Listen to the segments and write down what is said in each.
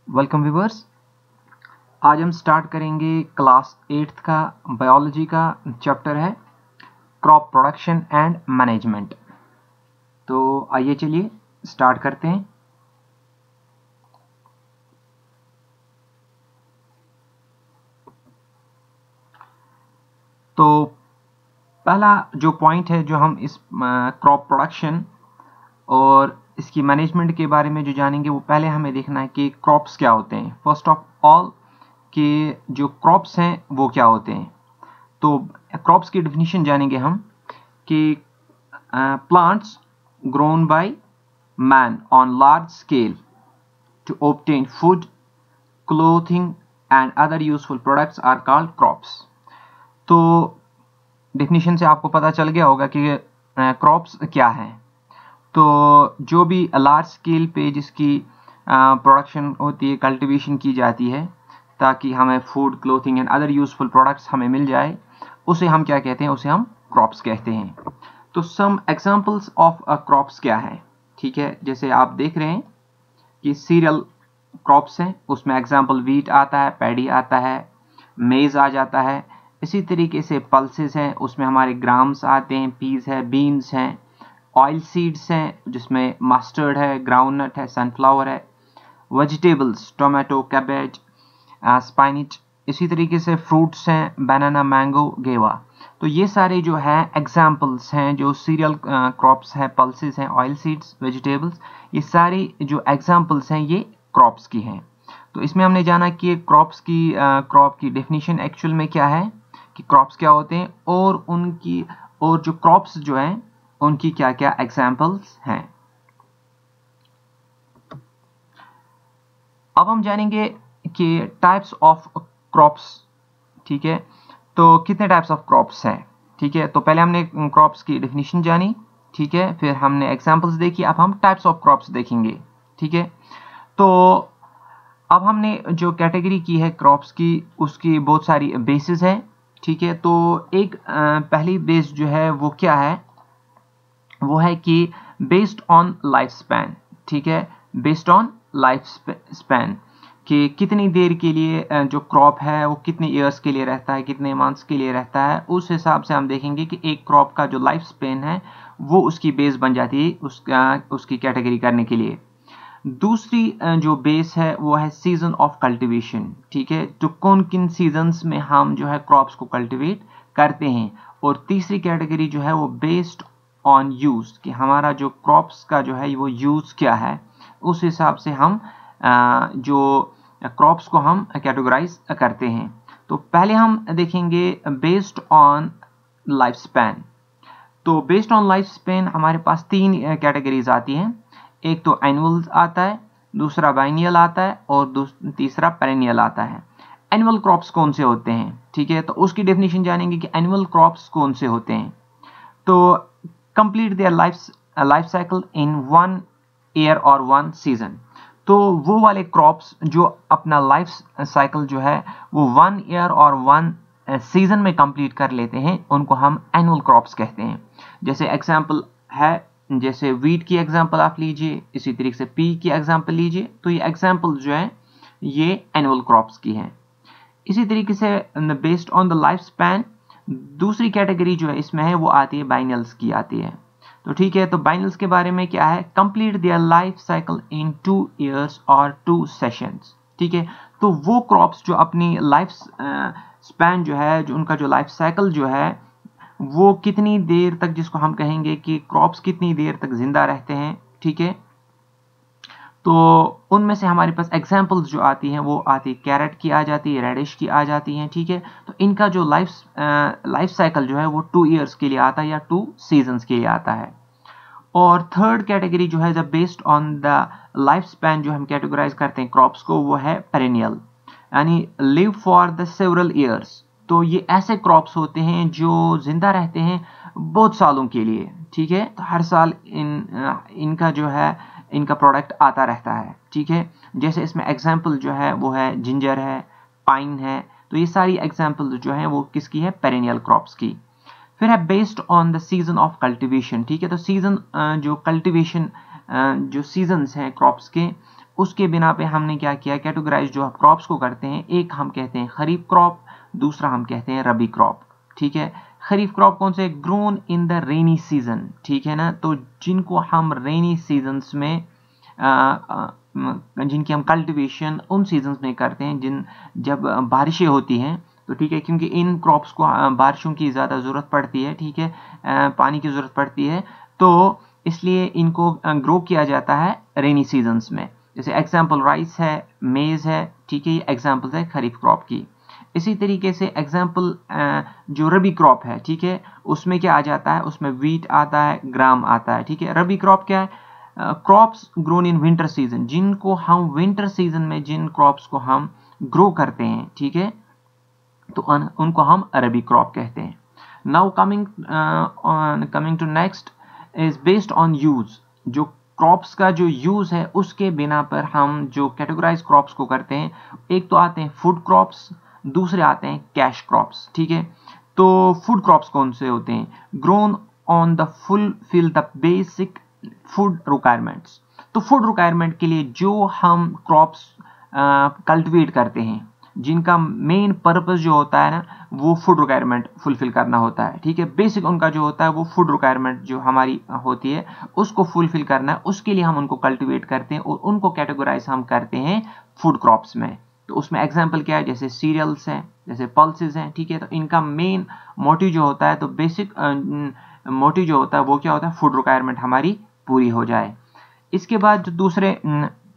Welcome viewers. आज हम start करेंगे क्लास 8th का बायोलॉजी का चैप्टर है क्रॉप प्रोडक्शन एंड मैनेजमेंट। तो आइए चलिए स्टार्ट करते हैं। तो पहला जो पॉइंट है जो हम इस क्रॉप प्रोडक्शन और इसकी मैनेजमेंट के बारे में जो जानेंगे वो पहले हमें देखना है कि क्रॉप्स क्या होते हैं। फर्स्ट ऑफ ऑल कि जो क्रॉप्स हैं वो क्या होते हैं। तो क्रॉप्स की डेफिनेशन जानेंगे हम कि plants grown by man on large scale to obtain food, clothing and other useful products are called crops. तो डेफिनेशन से आपको पता चल गया होगा कि क्रॉप्स क्या हैं। तो जो भी लार्ज स्केल पे जिसकी प्रोडक्शन होती है, कल्टीवेशन की जाती है ताकि हमें food, clothing and other useful products हमें मिल जाए, उसे हम क्या कहते हैं? उसे हम क्रॉप्स कहते हैं। तो सम एग्जांपल्स ऑफ क्रॉप्स क्या है? ठीक है, जैसे आप देख रहे हैं कि सीरियल क्रॉप्स हैं, उसमें एग्जांपल वीट आता है, पैडी आता है, मेज आ जाता है। इसी तरीके से पल्सेस हैं, उसमें हमारे ग्राम्स आते हैं, पीज है, बीन्स हैं, ऑयल सीड्स हैं जिसमें मस्टर्ड है, ग्राउंडनट है, सनफ्लावर है, वेजिटेबल्स टोमेटो, कैबेज, स्पाइनिच। इसी तरीके से फ्रूट्स हैं, बनाना, मैंगो, गेवा। तो ये सारे जो है एग्जाम्पल्स हैं जो सीरियल क्रॉप्स हैं, पल्सेस हैं, ऑयल सीड्स, वेजिटेबल्स, ये सारी जो एग्जाम्पल्स हैं ये क्रॉप्स की हैं। तो इसमें हमने जाना कि क्रॉप्स की क्रॉप की डेफिनेशन एक्चुअल में क्या है, कि क्रॉप्स क्या होते हैं और उनकी और जो क्रॉप्स जो हैं उनकी क्या क्या एग्जाम्पल्स हैं। अब हम जानेंगे कि टाइप्स ऑफ क्रॉप्स। ठीक है, तो कितने टाइप्स ऑफ क्रॉप्स हैं? ठीक है, तो पहले हमने क्रॉप्स की डेफिनेशन जानी, ठीक है, फिर हमने एग्जांपल्स देखी, अब हम टाइप्स ऑफ क्रॉप्स देखेंगे। ठीक है, तो अब हमने जो कैटेगरी की है क्रॉप्स की, उसकी बहुत सारी बेसिस है। ठीक है, तो एक पहली बेस जो है वो क्या है? वो है कि बेस्ड ऑन लाइफ स्पैन। ठीक है, बेस्ड ऑन लाइफ स्पैन कि कितनी देर के लिए जो क्रॉप है वो कितने ईयर्स के लिए रहता है, कितने मंथ्स के लिए रहता है, उस हिसाब से हम देखेंगे कि एक क्रॉप का जो लाइफ स्पैन है वो उसकी बेस बन जाती है उसकी कैटेगरी करने के लिए। दूसरी जो बेस है वो है सीजन ऑफ कल्टीवेशन। ठीक है, तो कौन किन सीजन्स में हम जो है क्रॉप्स को कल्टीवेट करते हैं। और तीसरी कैटेगरी जो है वो बेस्ड ऑन यूज, कि हमारा जो क्रॉप्स का जो है वो यूज क्या है, उस हिसाब से हम जो क्रॉप्स को हम कैटेगराइज करते हैं। तो पहले हम देखेंगे बेस्ड ऑन लाइफ स्पैन। तो बेस्ड ऑन लाइफ स्पैन हमारे पास तीन कैटेगरीज आती हैं। एक तो एनुअल आता है, दूसरा बाइनियल आता है और तीसरा पेरेनियल आता है। एनुअल क्रॉप्स कौन से होते हैं? ठीक है, तो उसकी डेफिनेशन जानेंगे कि एनुअल क्रॉप्स कौन से होते हैं। तो complete their life cycle in 1 year और 1 सीजन। तो वो वाले क्रॉप्स जो अपना लाइफ साइकिल जो है वो 1 ईयर और 1 सीजन में कंप्लीट कर लेते हैं, उनको हम एनुअल क्रॉप्स कहते हैं। जैसे एग्जांपल है, जैसे वीट की एग्जांपल आप लीजिए, इसी तरीके से पी की एग्जांपल लीजिए। तो ये एग्जांपल जो है ये एनुअल क्रॉप्स की हैं। इसी तरीके से based on the life span दूसरी कैटेगरी जो है इसमें है वो आती है बाइनल्स की आती है। तो ठीक है, तो बाइनल्स के बारे में क्या है? Complete their life cycle in 2 years और 2 सेशंस। ठीक है, तो वो क्रॉप्स जो अपनी लाइफ स्पैन जो है, जो उनका जो लाइफ साइकिल जो है वो कितनी देर तक, जिसको हम कहेंगे कि क्रॉप्स कितनी देर तक जिंदा रहते हैं। ठीक है, तो उनमें से हमारे पास एग्जांपल्स जो आती हैं वो आती है कैरेट की आ जाती है, रेडिश की आ जाती हैं। ठीक है, तो इनका जो लाइफ साइकिल जो है वो 2 ईयर्स के लिए आता है या 2 सीजन्स के लिए आता है। और थर्ड कैटेगरी जो है जब based on the life span जो हम कैटेगराइज करते हैं क्रॉप्स को, वो है पेरेनियल, यानी live for the several years. तो ये ऐसे क्रॉप्स होते हैं जो जिंदा रहते हैं बहुत सालों के लिए। ठीक है, तो हर साल इनका जो है इनका प्रोडक्ट आता रहता है। ठीक है, जैसे इसमें एग्जाम्पल जो है वो है जिंजर है, पाइन है। तो ये सारी एग्जाम्पल जो है वो किसकी है? पेरेनियल क्रॉप्स की। फिर है based on the season of cultivation. ठीक है, तो सीजन जो कल्टीवेशन जो सीजन्स हैं क्रॉप्स के, उसके बिना पे हमने क्या किया, कैटेगराइज जो क्रॉप्स को करते हैं, एक हम कहते हैं खरीफ क्रॉप, दूसरा हम कहते हैं रबी क्रॉप। ठीक है, खरीफ क्रॉप कौन से, grown in the rainy season. ठीक है ना, तो जिनको हम रेनी सीजन्स में जिनकी हम कल्टीवेशन उन सीजन्स में करते हैं जब बारिशें होती हैं। तो ठीक है, क्योंकि इन क्रॉप्स को बारिशों की ज़्यादा ज़रूरत पड़ती है, ठीक है, पानी की ज़रूरत पड़ती है, तो इसलिए इनको ग्रो किया जाता है रेनी सीजन्स में। जैसे एग्जाम्पल राइस है, मेज है, ठीक है, ये एग्जाम्पल है खरीफ क्रॉप की। इसी तरीके से एग्जाम्पल जो रबी क्रॉप है, ठीक है, उसमें क्या आ जाता है, उसमें वीट आता है, ग्राम आता है। ठीक है, रबी क्रॉप क्या है, crops grown in winter season, जिनको हम विंटर सीजन में जिन क्रॉप्स को हम ग्रो करते हैं, ठीक है, तो उनको हम रबी क्रॉप कहते हैं। Now coming to next is based on use. जो क्रॉप्स का जो यूज है उसके बिना पर हम जो कैटेगराइज क्रॉप्स को करते हैं, एक तो आते हैं फूड क्रॉप्स, दूसरे आते हैं कैश क्रॉप्स। ठीक है, तो फूड क्रॉप्स कौन से होते हैं, grown on the fulfil the basic food requirements. तो फूड रिक्वायरमेंट के लिए जो हम क्रॉप्स कल्टिवेट करते हैं, जिनका मेन पर्पस जो होता है ना, वो फूड रिक्वायरमेंट फुलफिल करना होता है। ठीक है, बेसिक उनका जो होता है वो फूड रिक्वायरमेंट जो हमारी होती है उसको फुलफिल करना है, उसके लिए हम उनको कल्टिवेट करते हैं और उनको कैटेगराइज हम करते हैं फूड क्रॉप्स में। तो उसमें एग्जांपल क्या है, जैसे सीरियल्स हैं, जैसे पल्सेस हैं। ठीक है, तो इनका मेन मोटिव जो होता है, तो बेसिक मोटिव जो होता है वो क्या होता है, फूड रिक्वायरमेंट हमारी पूरी हो जाए। इसके बाद जो दूसरे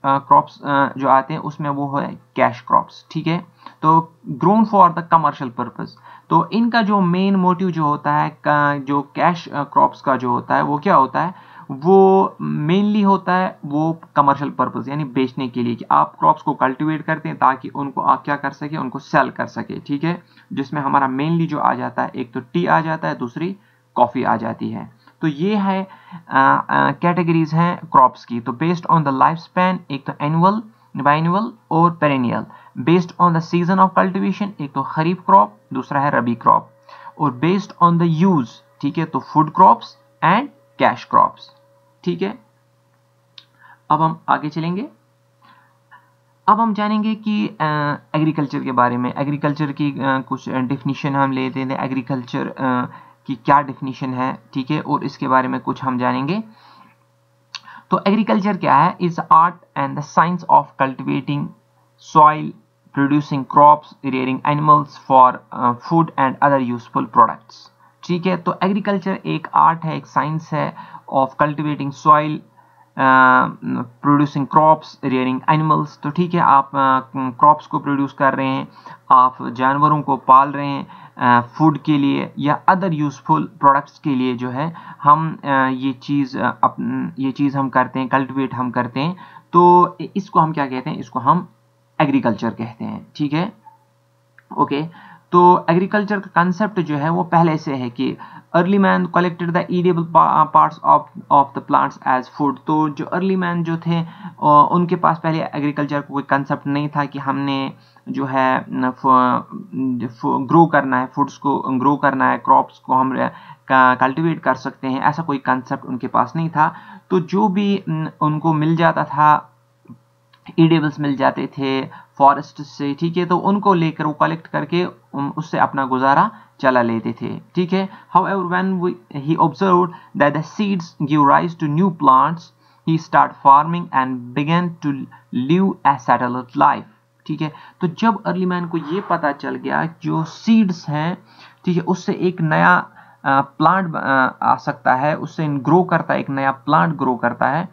क्रॉप्स जो आते हैं उसमें वो है कैश क्रॉप्स। ठीक है, तो grown for the commercial purpose. तो इनका जो मेन मोटिव जो होता है, जो कैश क्रॉप्स का जो होता है वो क्या होता है, वो मेनली होता है वो कमर्शियल पर्पस, यानी बेचने के लिए, कि आप क्रॉप्स को कल्टीवेट करते हैं ताकि उनको आप क्या कर सके, उनको सेल कर सके। ठीक है, जिसमें हमारा मेनली जो आ जाता है, एक तो टी आ जाता है, दूसरी कॉफी आ जाती है। तो ये है कैटेगरीज हैं क्रॉप्स की। तो based on the life span, एक तो एनुअल, बाइनुअल और perennial. Based on the season of cultivation, एक तो खरीफ क्रॉप, दूसरा है रबी क्रॉप। और बेस्ड ऑन द यूज, ठीक है, तो food crops and cash crops. ठीक है, अब हम आगे चलेंगे। अब हम जानेंगे कि एग्रीकल्चर के बारे में। एग्रीकल्चर की कुछ डेफिनेशन हम लेते हैं, एग्रीकल्चर की क्या डेफिनेशन है, ठीक है, और इसके बारे में कुछ हम जानेंगे। तो एग्रीकल्चर क्या है, is art and the science of cultivating soil, producing crops, rearing animals for food and other useful products. ठीक है, तो एग्रीकल्चर एक आर्ट है, एक साइंस है of cultivating soil, producing crops, rearing animals. तो ठीक है, आप क्रॉप्स को प्रोड्यूस कर रहे हैं, आप जानवरों को पाल रहे हैं फूड के लिए या अदर यूजफुल प्रोडक्ट्स के लिए, जो है हम ये चीज़ हम करते हैं, कल्टिवेट हम करते हैं। तो इसको हम क्या कहते हैं, इसको हम एग्रीकल्चर कहते हैं। ठीक है, ओके। तो एग्रीकल्चर का कंसेप्ट जो है वो पहले से है कि early man collected the edible parts of the plants as food. तो जो अर्ली मैन जो थे उनके पास पहले एग्रीकल्चर को कोई कंसेप्ट नहीं था कि हमने जो है ग्रो करना है, फूड्स को ग्रो करना है, क्रॉप्स को हम कल्टीवेट कर सकते हैं, ऐसा कोई कंसेप्ट उनके पास नहीं था। तो जो भी उनको मिल जाता था, ईडेबल्स मिल जाते थे फॉरेस्ट से, ठीक है, तो उनको लेकर वो कलेक्ट करके उससे अपना गुजारा चला लेते थे। ठीक है, however when he observed that the seeds give rise to new plants, he started farming and began to live a settled life। ठीक है, तो जब अर्ली मैन को ये पता चल गया जो सीड्स हैं, ठीक है, उससे एक नया प्लांट आ सकता है, उससे ग्रो करता है, एक नया प्लांट ग्रो करता है,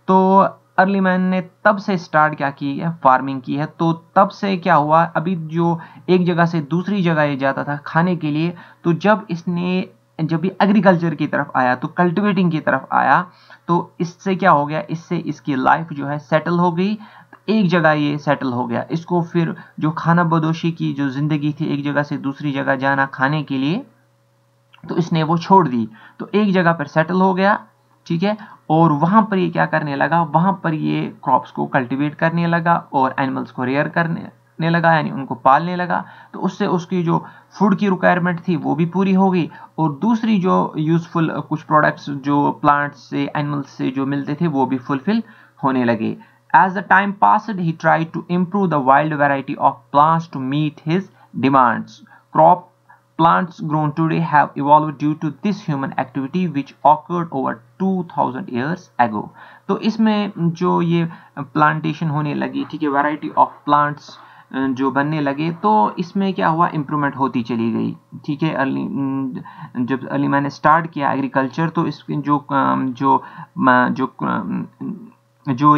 तो अर्ली मैन ने तब से स्टार्ट क्या की है, फार्मिंग की है। तो तब से क्या हुआ, अभी जो एक जगह से दूसरी जगह ये जाता था खाने के लिए, तो जब भी एग्रीकल्चर की तरफ आया, तो कल्टिवेटिंग की तरफ आया, तो इससे क्या हो गया, इससे इसकी लाइफ जो है सेटल हो गई, एक जगह ये सेटल हो गया। इसको फिर जो खाना बदोशी की जो जिंदगी थी, एक जगह से दूसरी जगह जाना खाने के लिए, तो इसने वो छोड़ दी, तो एक जगह पर सेटल हो गया। ठीक है, और वहां पर ये क्या करने लगा, वहां पर ये क्रॉप्स को कल्टीवेट करने लगा और एनिमल्स को रेयर करने लगा, यानी उनको पालने लगा। तो उससे उसकी जो फूड की रिक्वायरमेंट थी वो भी पूरी हो गई, और दूसरी जो यूजफुल कुछ प्रोडक्ट्स जो प्लांट्स से, एनिमल्स से जो मिलते थे, वो भी फुलफिल होने लगे। As the time passed, he tried to improve the wild variety of plants to meet his demands. Crop plants grown today have evolved due to this human activity which occurred over 2000 years ago. तो इसमें जो ये plantation होने लगी, ठीक है, variety of plants जो बनने लगे, तो इसमें क्या हुआ, इम्प्रूवमेंट होती चली गई, ठीक है। जब अर्ली मैंने स्टार्ट किया एग्रीकल्चर, तो इस जो जो जो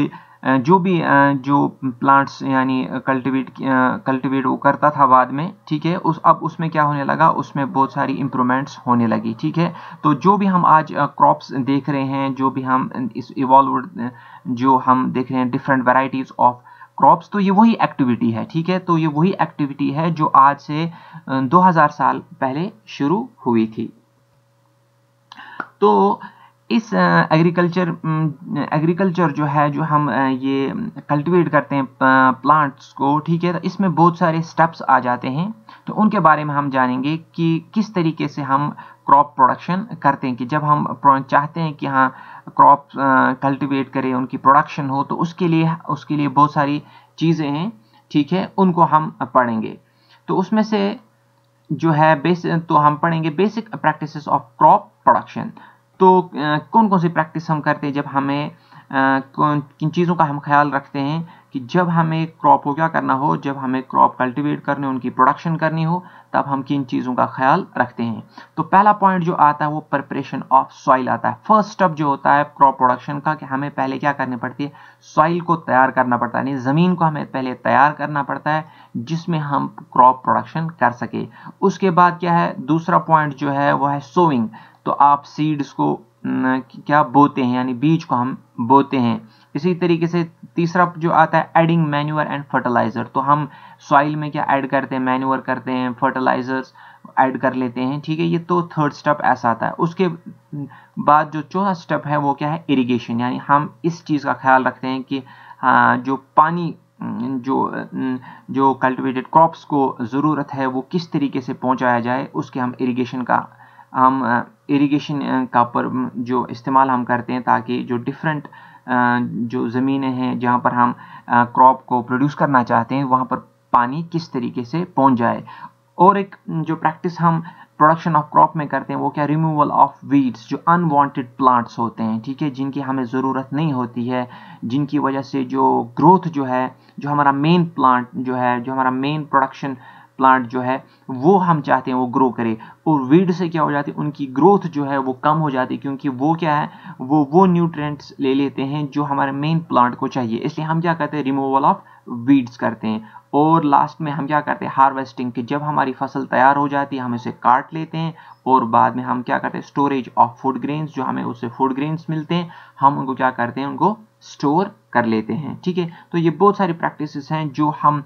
जो भी जो प्लांट्स यानी कल्टिवेट वो करता था बाद में, ठीक है, अब उसमें क्या होने लगा, उसमें बहुत सारी इम्प्रूवमेंट्स होने लगी, ठीक है। तो जो भी हम आज क्रॉप्स देख रहे हैं, जो भी हम इस इवॉल्व्ड जो हम देख रहे हैं डिफरेंट वैरायटीज ऑफ क्रॉप्स, तो ये वही एक्टिविटी है, ठीक है। तो ये वही एक्टिविटी है जो आज से 2000 साल पहले शुरू हुई थी। तो इस एग्रीकल्चर जो है, जो हम ये कल्टीवेट करते हैं प्लांट्स को, ठीक है, तो इसमें बहुत सारे स्टेप्स आ जाते हैं। तो उनके बारे में हम जानेंगे कि किस तरीके से हम क्रॉप प्रोडक्शन करते हैं, कि जब हम चाहते हैं कि हाँ क्रॉप कल्टीवेट करें, उनकी प्रोडक्शन हो, तो उसके लिए बहुत सारी चीज़ें हैं, ठीक है, उनको हम पढ़ेंगे। तो उसमें से जो है तो हम पढ़ेंगे basic practices of crop production. तो कौन कौन सी प्रैक्टिस हम करते हैं जब हमें किन चीज़ों का हम ख्याल रखते हैं कि जब हमें क्रॉप को क्या करना हो, जब हमें क्रॉप कल्टीवेट करनी, उनकी प्रोडक्शन करनी हो, तब हम किन चीज़ों का ख्याल रखते हैं। तो पहला पॉइंट जो आता है वो प्रिपरेशन ऑफ सॉइल आता है। फर्स्ट स्टेप जो होता है क्रॉप प्रोडक्शन का, कि हमें पहले क्या करनी पड़ती है, सॉइल को तैयार करना पड़ता है, यानी ज़मीन को हमें पहले तैयार करना पड़ता है जिसमें हम क्रॉप प्रोडक्शन कर सके। उसके बाद क्या है, दूसरा पॉइंट जो है वो है सोइंग। तो आप सीड्स को क्या बोते हैं, यानी बीज को हम बोते हैं। इसी तरीके से तीसरा जो आता है एडिंग मैन्यूअर एंड फर्टिलाइजर। तो हम सॉइल में क्या ऐड करते हैं, मैन्यूअर करते हैं, फर्टिलाइजर्स ऐड कर लेते हैं, ठीक है। ये तो थर्ड स्टेप ऐसा आता है। उसके बाद जो चौथा स्टेप है वो क्या है, इरिगेशन, यानी हम इस चीज़ का ख्याल रखते हैं कि जो पानी जो कल्टिवेटेड क्रॉप्स को ज़रूरत है वो किस तरीके से पहुंचाया जाए, उसके हम इरिगेशन का पर जो इस्तेमाल हम करते हैं, ताकि जो डिफरेंट जो ज़मीनें हैं जहाँ पर हम क्रॉप को प्रोड्यूस करना चाहते हैं, वहाँ पर पानी किस तरीके से पहुँच जाए। और एक जो प्रैक्टिस हम प्रोडक्शन ऑफ क्रॉप में करते हैं वो क्या, रिमूवल ऑफ वीड्स, जो अनवांटेड प्लांट्स होते हैं, ठीक है, जिनकी हमें ज़रूरत नहीं होती है, जिनकी वजह से जो ग्रोथ जो है, जो हमारा मेन प्लांट जो है, जो हमारा मेन प्रोडक्शन प्लांट जो है वो हम चाहते हैं वो ग्रो करे, और वीड से क्या हो जाती है, उनकी ग्रोथ जो है वो कम हो जाती है, क्योंकि वो क्या है, वो न्यूट्रिएंट्स ले लेते हैं जो हमारे मेन प्लांट को चाहिए। इसलिए हम क्या करते हैं, रिमूवल ऑफ वीड्स करते हैं। और लास्ट में हम क्या करते हैं, हार्वेस्टिंग, कि जब हमारी फसल तैयार हो जाती है हम इसे काट लेते हैं, और बाद में हम क्या करते हैं, स्टोरेज ऑफ फूड ग्रेन्स, जो हमें उससे फूड ग्रेन्स मिलते हैं, हम उनको क्या करते हैं, उनको स्टोर कर लेते हैं, ठीक है। तो ये बहुत सारी प्रैक्टिसेस हैं जो हम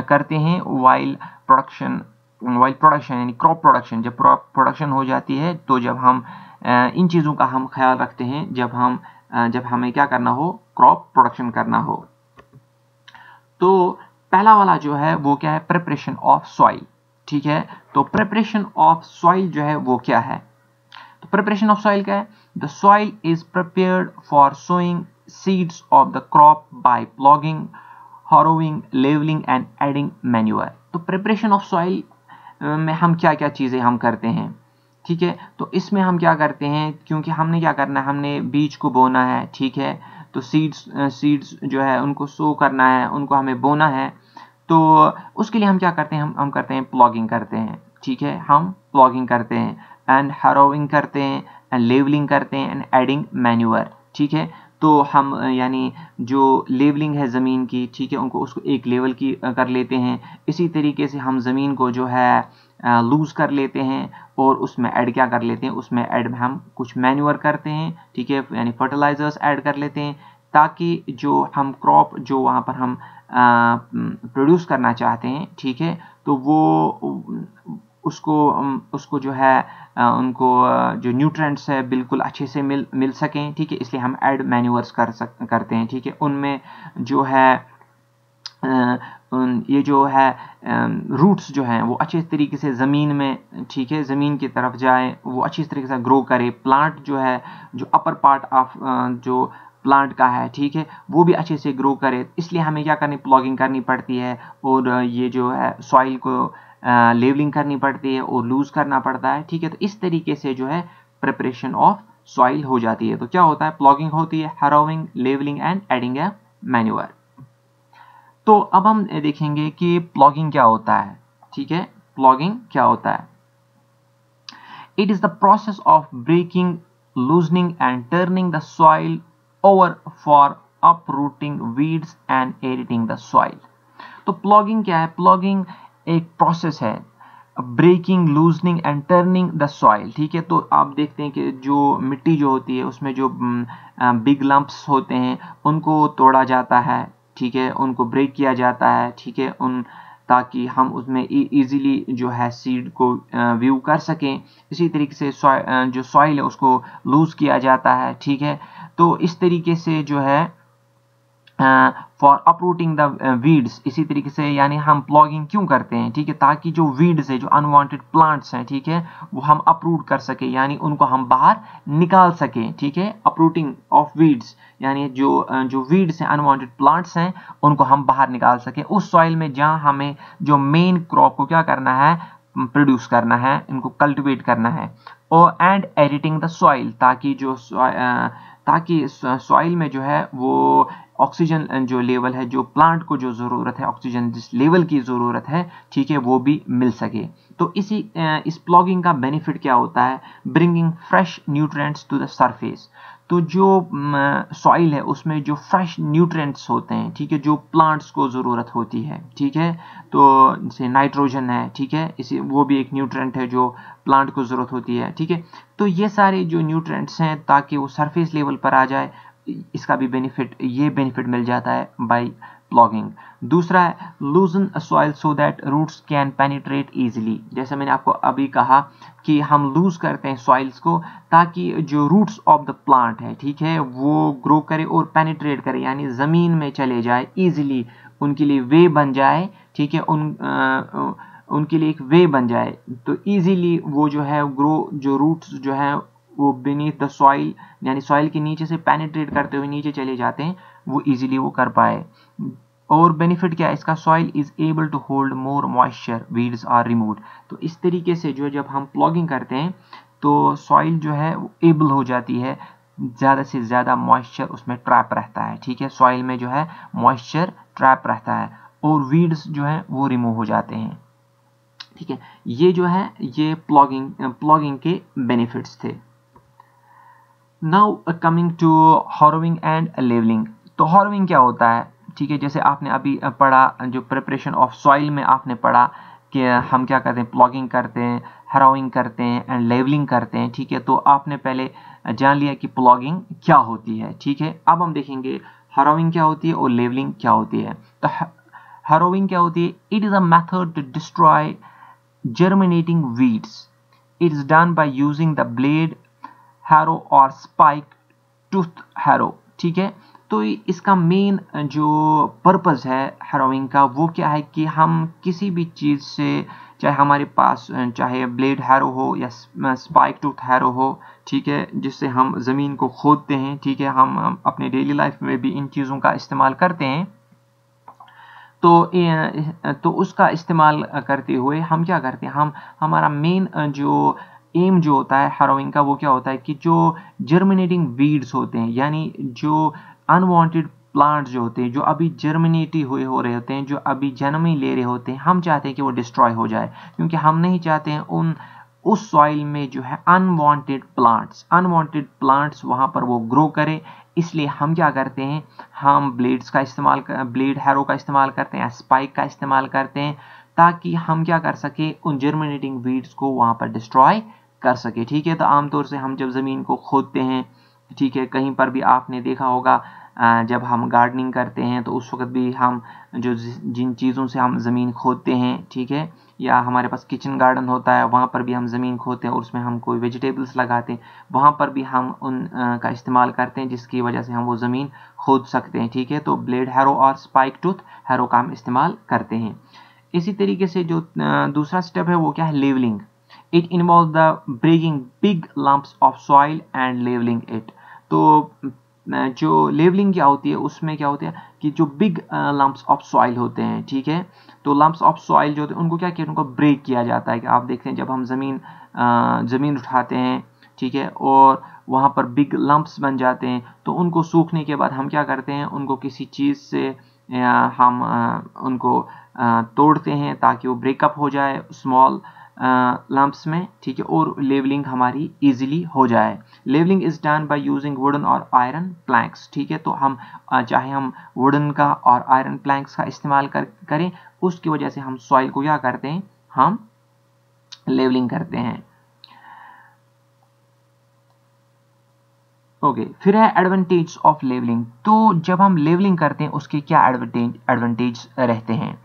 करते हैं वाइल प्रोडक्शन यानी क्रॉप प्रोडक्शन। जब प्रोडक्शन हो जाती है, तो जब हम इन चीज़ों का हम ख्याल रखते हैं, जब हमें क्या करना हो, क्रॉप प्रोडक्शन करना हो। तो पहला वाला जो है वो क्या है, प्रिपरेशन ऑफ सॉइल, ठीक है। तो प्रिपरेशन ऑफ सॉइल जो है वो क्या है, तो प्रिपरेशन ऑफ सॉइल क्या है, the soil is prepared for sowing seeds of the crop by ploughing, harrowing, leveling and adding manure। तो प्रिपरेशन ऑफ सॉइल में हम क्या क्या चीज़ें हम करते हैं, ठीक है। तो इसमें हम क्या करते हैं, क्योंकि हमने क्या करना है, हमने बीज को बोना है, ठीक है। तो सीड्स जो है उनको सो करना है, उनको हमें बोना है। तो उसके लिए हम क्या करते हैं, हम करते हैं प्लॉगिंग करते हैं, ठीक है, हम प्लॉगिंग करते हैं, एंड harrowing करते हैं, एंड लेवलिंग करते हैं, एंड एडिंग मैन्यूअर, ठीक है। तो हम यानी जो लेवलिंग है ज़मीन की, ठीक है, उसको एक लेवल की कर लेते हैं। इसी तरीके से हम ज़मीन को जो है लूज़ कर लेते हैं, और उसमें ऐड क्या कर लेते हैं, उसमें ऐड में हम कुछ मैन्यूअर करते हैं, ठीक है, यानी फर्टिलाइजर्स ऐड कर लेते हैं, ताकि जो हम क्रॉप जो वहाँ पर हम प्रोड्यूस करना चाहते हैं, ठीक है, तो वो उसको जो है उनको जो न्यूट्रिएंट्स है बिल्कुल अच्छे से मिल सकें, ठीक है। इसलिए हम ऐड मैन्यूअर्स करते हैं, ठीक है। उनमें जो है ये जो है रूट्स जो हैं वो अच्छे तरीके से ज़मीन में, ठीक है, ज़मीन की तरफ जाए, वो अच्छी तरीके से ग्रो करे। प्लांट जो है, जो अपर पार्ट ऑफ जो प्लांट का है, ठीक है, वो भी अच्छे से ग्रो करे। इसलिए हमें क्या करनी, प्लॉगिंग करनी पड़ती है और ये जो है सॉइल को लेवलिंग करनी पड़ती है और लूज करना पड़ता है, ठीक है। तो इस तरीके से जो है प्रिपरेशन ऑफ सॉइल हो जाती है। तो क्या होता है, प्लॉगिंग होती है, harrowing, levelling and adding a manure. तो अब हम देखेंगे कि प्लॉगिंग क्या होता है, ठीक है। प्लॉगिंग क्या होता है? It is the process of breaking, loosening and turning the soil over for uprooting weeds and aerating the soil। तो प्लॉगिंग क्या है? प्लॉगिंग एक प्रोसेस है, breaking, loosening and turning the soil, ठीक है। तो आप देखते हैं कि जो मिट्टी जो होती है उसमें जो बिग लंप्स होते हैं उनको तोड़ा जाता है, ठीक है, उनको ब्रेक किया जाता है, ठीक है, उन ताकि हम उसमें इजीली जो है सीड को व्यू कर सकें। इसी तरीके से जो सॉइल है उसको लूज किया जाता है, ठीक है। तो इस तरीके से जो है फॉर अपरूटिंग द वीड्स, इसी तरीके से यानी हम प्लॉगिंग क्यों करते हैं, ठीक है, ताकि जो वीड्स है, जो अनवांटेड प्लांट्स हैं, ठीक है, वो हम अपरूट कर सके, यानी उनको हम बाहर निकाल सकें, ठीक है। अपरूटिंग ऑफ वीड्स यानी जो वीड्स हैं, अनवांटेड प्लांट्स हैं, उनको हम बाहर निकाल सकें उस सॉइल में जहां हमें जो मेन क्रॉप को क्या करना है, प्रोड्यूस करना है, इनको कल्टिवेट करना है। और एंड एडिटिंग द सॉइल, ताकि सॉइल में जो है वो ऑक्सीजन जो लेवल है, जो प्लांट को जो ज़रूरत है, ऑक्सीजन जिस लेवल की ज़रूरत है, ठीक है, वो भी मिल सके। तो इस प्लॉगिंग का बेनिफिट क्या होता है? Bringing fresh nutrients to the surface. तो जो सॉइल है उसमें जो फ्रेश न्यूट्रिएंट्स होते हैं, ठीक है, जो प्लांट्स को ज़रूरत होती है, ठीक है, तो जैसे नाइट्रोजन है, ठीक है, इसी वो भी एक न्यूट्रिएंट है जो प्लांट को ज़रूरत होती है, ठीक है। तो ये सारे जो न्यूट्रिएंट्स हैं ताकि वो सरफेस लेवल पर आ जाए, इसका भी बेनिफिट मिल जाता है बाय प्लॉगिंग। दूसरा है loosen soil so that roots can penetrate easily. जैसे मैंने आपको अभी कहा कि हम लूज करते हैं सॉइल्स को ताकि जो रूट्स ऑफ द प्लांट है, ठीक है, वो ग्रो करे और पेनिट्रेट करे, यानी ज़मीन में चले जाए इजीली, उनके लिए वे बन जाए, ठीक है, उनके लिए एक वे बन जाए। तो इजीली वो जो है जो रूट्स जो है वो बीनीथ द सॉइल यानी सॉइल के नीचे से पेनिट्रेट करते हुए नीचे चले जाते हैं, वो इजीली वो कर पाए। और बेनिफिट क्या है इसका? Soil is able to hold more moisture, weeds are removed. तो इस तरीके से जो जब हम प्लॉगिंग करते हैं तो सॉइल जो है वो एबल हो जाती है, ज़्यादा से ज़्यादा मॉइस्चर उसमें ट्रैप रहता है, ठीक है, सॉइल में जो है मॉइस्चर ट्रैप रहता है और वीड्स जो है वो रिमूव हो जाते हैं, ठीक है। ये जो है ये प्लॉगिंग के बेनिफिट्स थे। Now coming to harrowing and levelling. तो हारोइंग क्या होता है, ठीक है, जैसे आपने अभी पढ़ा, जो प्रिपरेशन ऑफ सॉइल में आपने पढ़ा कि हम क्या करते हैं, प्लॉगिंग करते हैं, हैरोइंग करते हैं एंड लेवलिंग करते हैं, ठीक है। तो आपने पहले जान लिया कि प्लॉगिंग क्या होती है, ठीक है। अब हम देखेंगे हैरोइंग क्या होती है और लेवलिंग क्या होती है। तो हैरोइंग क्या होती है? It is a method to destroy germinating weeds. It is done by using the blade harrow or spike tooth harrow, ठीक है। तो इसका मेन जो पर्पस है हैरोइंग का वो क्या है कि हम किसी भी चीज़ से, चाहे हमारे पास चाहे ब्लेड हैरो हो या स्पाइक टूथ हैरो हो, ठीक है, जिससे हम ज़मीन को खोदते हैं, ठीक है, हम अपने डेली लाइफ में भी इन चीज़ों का इस्तेमाल करते हैं। तो उसका इस्तेमाल करते हुए हम क्या करते हैं, हमारा मेन जो एम जो होता है हैरोइंग का वो क्या होता है कि जो जर्मिनेटिंग वीड्स होते हैं, यानी जो अनवांटेड प्लांट्स जो होते हैं, जो अभी जर्मिनेटी हुए हो रहे होते हैं, जो अभी जन्म ही ले रहे होते हैं, हम चाहते हैं कि वो डिस्ट्रॉय हो जाए, क्योंकि हम नहीं चाहते हैं उस सॉइल में जो है अनवांटेड प्लांट्स वहां पर वो ग्रो करे। इसलिए हम क्या करते हैं, हम ब्लेड हैरो का इस्तेमाल करते हैं, स्पाइक का इस्तेमाल करते हैं, ताकि हम क्या कर सके, उन जर्मिनेटिंग वीड्स को वहां पर डिस्ट्रॉय कर सके, ठीक है। तो आमतौर से हम जब ज़मीन को खोदते हैं, ठीक है, कहीं पर भी आपने देखा होगा जब हम गार्डनिंग करते हैं तो उस वक्त भी हम जिन चीज़ों से हम ज़मीन खोदते हैं, ठीक है, या हमारे पास किचन गार्डन होता है वहाँ पर भी हम ज़मीन खोदते हैं और उसमें हम कोई वेजिटेबल्स लगाते हैं, वहाँ पर भी हम उन का इस्तेमाल करते हैं जिसकी वजह से हम वो ज़मीन खोद सकते हैं, ठीक है। तो ब्लेड हैरो और स्पाइक टूथ हैरो का हम इस्तेमाल करते हैं। इसी तरीके से जो दूसरा स्टेप है वो क्या है, levelling. It involve the breaking big lumps of soil and levelling it. तो जो लेवलिंग क्या होती है उसमें क्या होता है कि जो बिग लंप्स ऑफ सॉइल होते हैं, ठीक है, तो लंप्स ऑफ सॉइल जो होते हैं उनको क्या किया, उनको ब्रेक किया जाता है। कि आप देखते हैं जब हम ज़मीन उठाते हैं, ठीक है, और वहाँ पर बिग लंप्स बन जाते हैं, तो उनको सूखने के बाद हम क्या करते हैं, उनको किसी चीज़ से हम उनको तोड़ते हैं ताकि वो ब्रेकअप हो जाए स्मॉल लंप्स में, ठीक है, और लेवलिंग हमारी इजीली हो जाए। Levelling is done by using wooden और आयरन प्लैंक्स, ठीक है, तो हम चाहे हम वुडन का और आयरन प्लैंक्स का इस्तेमाल करें, उसकी वजह से हम सॉइल को क्या करते हैं, हम लेवलिंग करते हैं। ओके, फिर है एडवांटेज ऑफ लेवलिंग। तो जब हम लेवलिंग करते हैं उसके क्या एडवांटेज रहते हैं।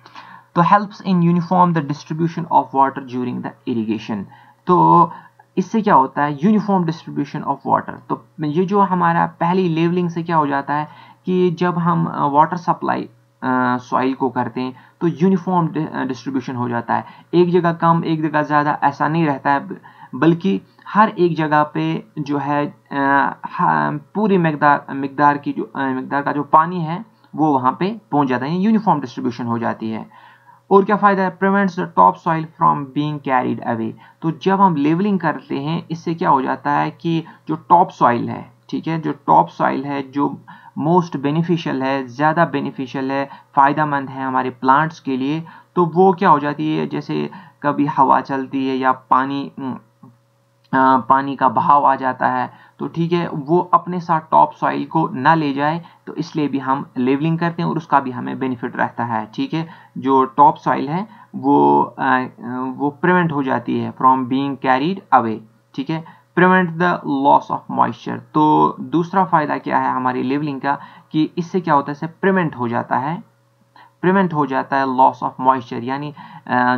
तो helps in uniform the distribution of water during the irrigation. तो इससे क्या होता है, यूनिफॉर्म डिस्ट्रीब्यूशन ऑफ वाटर। तो ये जो हमारा पहली लेवलिंग से क्या हो जाता है कि जब हम वाटर सप्लाई सॉइल को करते हैं तो यूनिफॉर्म डिस्ट्रीब्यूशन हो जाता है। एक जगह कम, एक जगह ज़्यादा, ऐसा नहीं रहता है, बल्कि हर एक जगह पे जो है पूरी मिकदार का जो पानी है वो वहाँ पे पहुँच जाता है, यूनिफॉर्म डिस्ट्रीब्यूशन हो जाती है। और क्या फ़ायदा है, prevents the top soil from being carried away. तो जब हम लेवलिंग करते हैं इससे क्या हो जाता है कि जो टॉप सॉइल है, ठीक है, जो टॉप सॉइल है जो मोस्ट बेनिफिशियल है, ज़्यादा बेनिफिशियल है, फ़ायदेमंद है हमारे प्लांट्स के लिए, तो वो क्या हो जाती है, जैसे कभी हवा चलती है या पानी का बहाव आ जाता है, तो ठीक है, वो अपने साथ टॉप सॉइल को ना ले जाए, तो इसलिए भी हम लेवलिंग करते हैं और उसका भी हमें बेनिफिट रहता है, ठीक है। जो टॉप सॉइल है वो प्रिवेंट हो जाती है फ्रॉम बीइंग कैरीड अवे, ठीक है, prevent the loss of moisture. तो दूसरा फायदा क्या है हमारी लेवलिंग का कि इससे क्या होता है, इससे प्रिवेंट हो जाता है लॉस ऑफ मॉइस्चर, यानी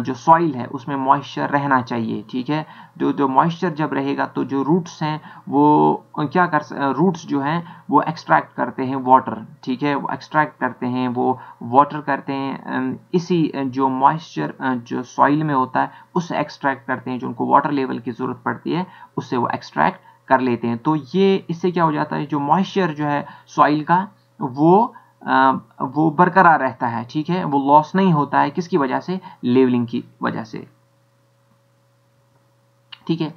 जो सॉइल है उसमें मॉइस्चर रहना चाहिए, ठीक है। जो मॉइस्चर जब रहेगा तो जो रूट्स हैं वो रूट्स जो हैं वो एक्सट्रैक्ट करते हैं वाटर, ठीक है, वो एक्सट्रैक्ट करते हैं, वो वाटर करते हैं, इसी जो मॉइस्चर जो सॉइल में होता है उससे एक्सट्रैक्ट करते हैं, जो उनको वाटर लेवल की ज़रूरत पड़ती है उससे वो एक्सट्रैक्ट कर लेते हैं। तो ये इससे क्या हो जाता है, जो मॉइस्चर जो है सॉइल का वो बरकरार रहता है, ठीक है, वो लॉस नहीं होता है, किसकी वजह से, लेवलिंग की वजह से, ठीक है।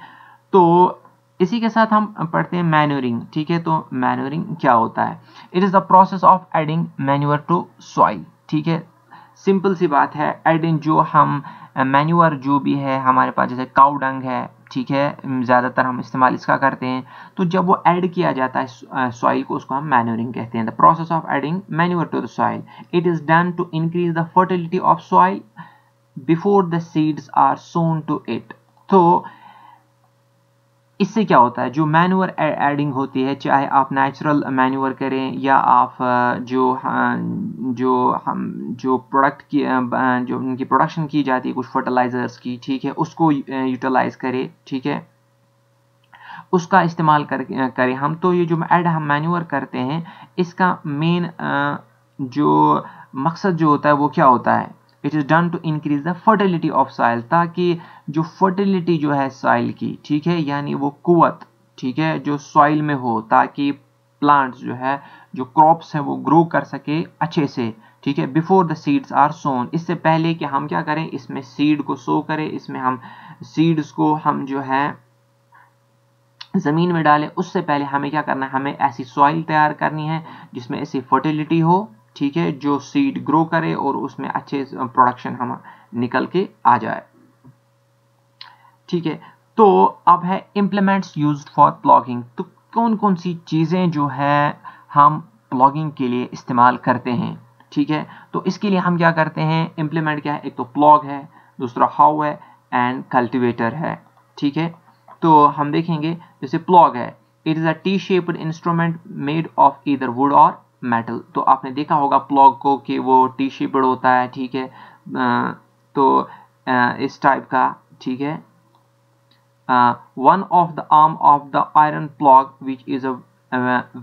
तो इसी के साथ हम पढ़ते हैं मैन्योरिंग, ठीक है। तो मैन्योरिंग क्या होता है, it is the process of adding manure to soil, ठीक है। सिंपल सी बात है, एडिंग जो हम मैन्योर जो भी है हमारे पास, जैसे काउ डंग है, ठीक है, ज़्यादातर हम इस्तेमाल इसका करते हैं, तो जब वो ऐड किया जाता है सॉइल को, उसको हम मैन्योरिंग कहते हैं। The process of adding manure to the soil, it is done to increase the fertility of soil before the seeds are sown to it. तो इससे क्या होता है, जो मैन्योर एडिंग होती है, चाहे आप नेचुरल मैन्योर करें या आप जो प्रोडक्ट की जो उनकी प्रोडक्शन की जाती है कुछ फर्टिलाइजर्स की, ठीक है, उसको यूटिलाइज करें, ठीक है, उसका इस्तेमाल करें हम। तो ये जो हम मैन्योर करते हैं इसका मेन जो मकसद जो होता है वो क्या होता है, it is done to increase the fertility of soil, ताकि जो फर्टिलिटी जो है सॉइल की, ठीक है, यानी वो कुव्वत, ठीक है, जो सॉइल में हो, ताकि प्लांट्स जो है, जो क्रॉप्स है वो ग्रो कर सके अच्छे से, ठीक है, बिफोर द सीड्स आर सोन, इससे पहले कि हम क्या करें, इसमें सीड को सो करें, इसमें हम सीड्स को हम जो है ज़मीन में डालें, उससे पहले हमें क्या करना है, हमें ऐसी सॉइल तैयार करनी है जिसमें ऐसी फर्टिलिटी हो, ठीक है, जो सीड ग्रो करे और उसमें अच्छे प्रोडक्शन हम निकल के आ जाए, ठीक है। तो अब है इम्प्लीमेंट्स यूज्ड फॉर प्लॉगिंग। तो कौन कौन सी चीज़ें जो है हम प्लॉगिंग के लिए इस्तेमाल करते हैं, ठीक है। तो इसके लिए हम क्या करते हैं, इम्प्लीमेंट क्या है, एक तो प्लॉग है, दूसरा हाउ है, एंड कल्टिवेटर है, ठीक है। तो हम देखेंगे, जैसे प्लॉग है, it is a T shaped instrument made of either would और मेटल। तो आपने देखा होगा प्लॉग को कि वो टी शेप्ड होता है, ठीक है, तो इस टाइप का, ठीक है। One of the arm of the iron plug which is a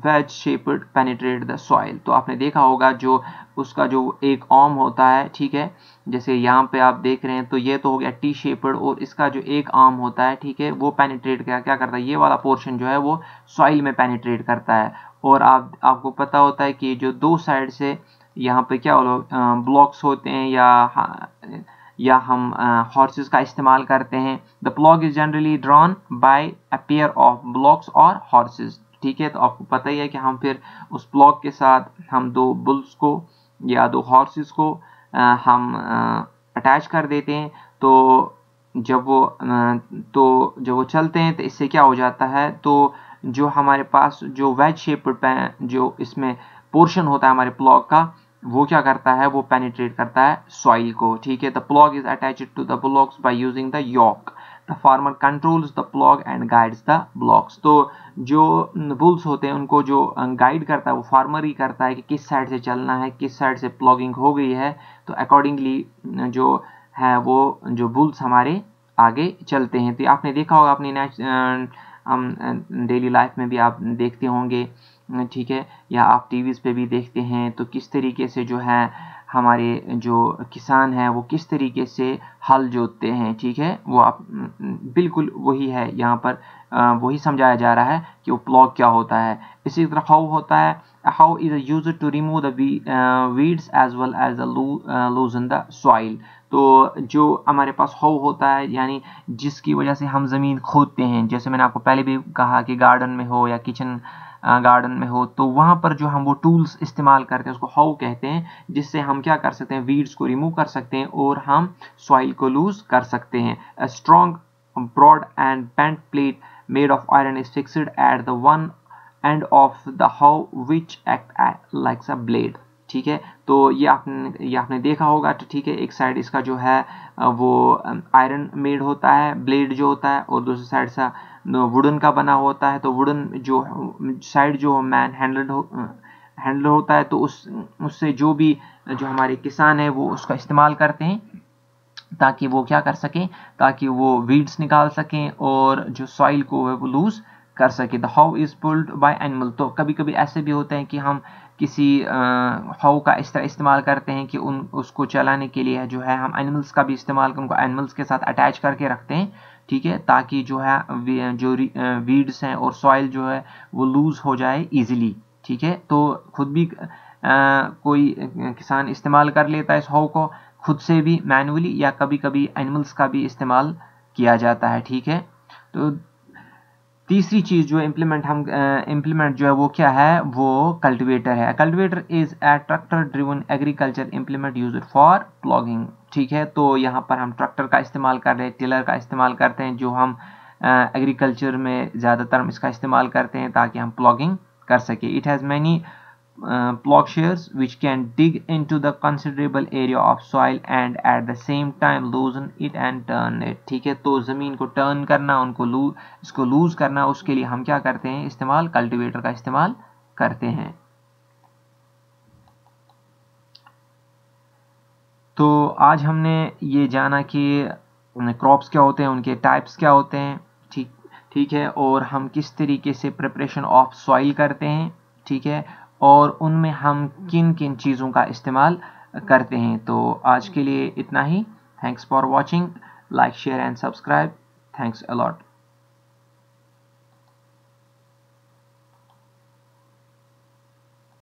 wedge shaped penetrate the soil। तो आपने देखा होगा जो उसका जो एक आर्म होता है, ठीक है, जैसे यहाँ पे आप देख रहे हैं, तो ये तो हो गया टी शेप्ड, और इसका जो एक आर्म होता है, ठीक है, वो पेनिट्रेट क्या करता है, ये वाला पोर्शन जो है वो सॉइल में पेनिट्रेट करता है, और आपको पता होता है कि जो दो साइड से यहाँ पे क्या ब्लॉक्स होते हैं या हम हॉर्सेस का इस्तेमाल करते हैं। The plough is generally drawn by a pair of blocks और हॉर्सेस। ठीक है, तो आपको पता ही है कि हम फिर उस प्लॉग के साथ हम दो बुल्स को या दो हॉर्सेस को हम अटैच कर देते हैं। तो जब वो चलते हैं तो इससे क्या हो जाता है, तो जो हमारे पास जो वेज शेप्ड जो इसमें पोर्शन होता है हमारे प्लॉग का, वो क्या करता है, वो पेनिट्रेट करता है सॉइल को। ठीक है, the plough is attached to the bullocks by using the yoke. The farmer controls the plough and guides the bullocks. तो जो बुल्स होते हैं उनको जो गाइड करता है वो फार्मर ही करता है कि किस साइड से चलना है, किस साइड से प्लॉगिंग हो गई है। तो अकॉर्डिंगली जो है वो जो बुल्स हमारे आगे चलते हैं। तो आपने देखा होगा अपनी डेली लाइफ में भी आप देखते होंगे, ठीक है, या आप टीवीज पे भी देखते हैं, तो किस तरीके से जो है हमारे जो किसान हैं वो किस तरीके से हल जोतते हैं। ठीक है, वो आप बिल्कुल वही है, यहाँ पर वही समझाया जा रहा है कि वो प्लॉग क्या होता है। इसी तरह हाउ होता है, hoe is used to remove the weeds as well as the loosen the soil. तो जो हमारे पास हाउ होता है, यानी जिसकी वजह से हम ज़मीन खोदते हैं, जैसे मैंने आपको पहले भी कहा कि गार्डन में हो या किचन गार्डन में हो, तो वहाँ पर जो हम वो टूल्स इस्तेमाल करते हैं उसको हाउ कहते हैं, जिससे हम क्या कर सकते हैं, वीड्स को रिमूव कर सकते हैं और हम सॉइल को लूज कर सकते हैं। A strong broad and bent plate made of iron is fixed at the one end of the how which act like a blade. ठीक है, तो ये आपने देखा होगा। तो ठीक है, एक साइड इसका जो है वो आयरन मेड होता है, ब्लेड जो होता है, और दूसरी साइड सा वुडन का बना होता है। तो वुडन जो साइड जो मैन हैंडल होता है, तो उससे जो भी जो हमारे किसान है वो उसका इस्तेमाल करते हैं ताकि वो क्या कर सकें, ताकि वो वीड्स निकाल सकें और जो सॉइल को है वो लूज कर सके। The how is pulled bye animal. तो कभी कभी ऐसे भी होते हैं कि हम किसी हाउ का इस तरह इस्तेमाल करते हैं कि उसको चलाने के लिए जो है हम एनिमल्स का भी इस्तेमाल उनको एनिमल्स के साथ अटैच करके रखते हैं। ठीक है, ताकि जो है जो वीड्स हैं और सॉइल जो है वो लूज हो जाए इजीली। ठीक है, तो खुद भी कोई किसान इस्तेमाल कर लेता है इस हाउ को खुद से भी मैनुअली, या कभी कभी एनिमल्स का भी इस्तेमाल किया जाता है। ठीक है, तो तीसरी चीज जो इम्प्लीमेंट जो है वो क्या है, वो कल्टीवेटर है। Cultivator is a tractor driven agriculture implement used for plogging. ठीक है, तो यहाँ पर हम ट्रैक्टर का इस्तेमाल कर रहे हैं, टिलर का इस्तेमाल करते हैं, जो हम एग्रीकल्चर में ज़्यादातर इसका इस्तेमाल करते हैं ताकि हम प्लॉगिंग कर सके। It has many plowshares which can dig into the considerable area of soil and at the same time loosen it and turn it। ठीक है, तो ज़मीन को टर्न करना, इसको लूज करना, उसके लिए हम क्या करते हैं, इस्तेमाल कल्टीवेटर का इस्तेमाल करते हैं। तो आज हमने ये जाना कि क्रॉप्स क्या होते हैं, उनके टाइप्स क्या होते हैं। ठीक है, और हम किस तरीके से प्रिपरेशन ऑफ सॉइल करते हैं। ठीक है, और उनमें हम किन किन चीज़ों का इस्तेमाल करते हैं। तो आज के लिए इतना ही। Thanks for watching, like share and subscribe. Thanks a lot.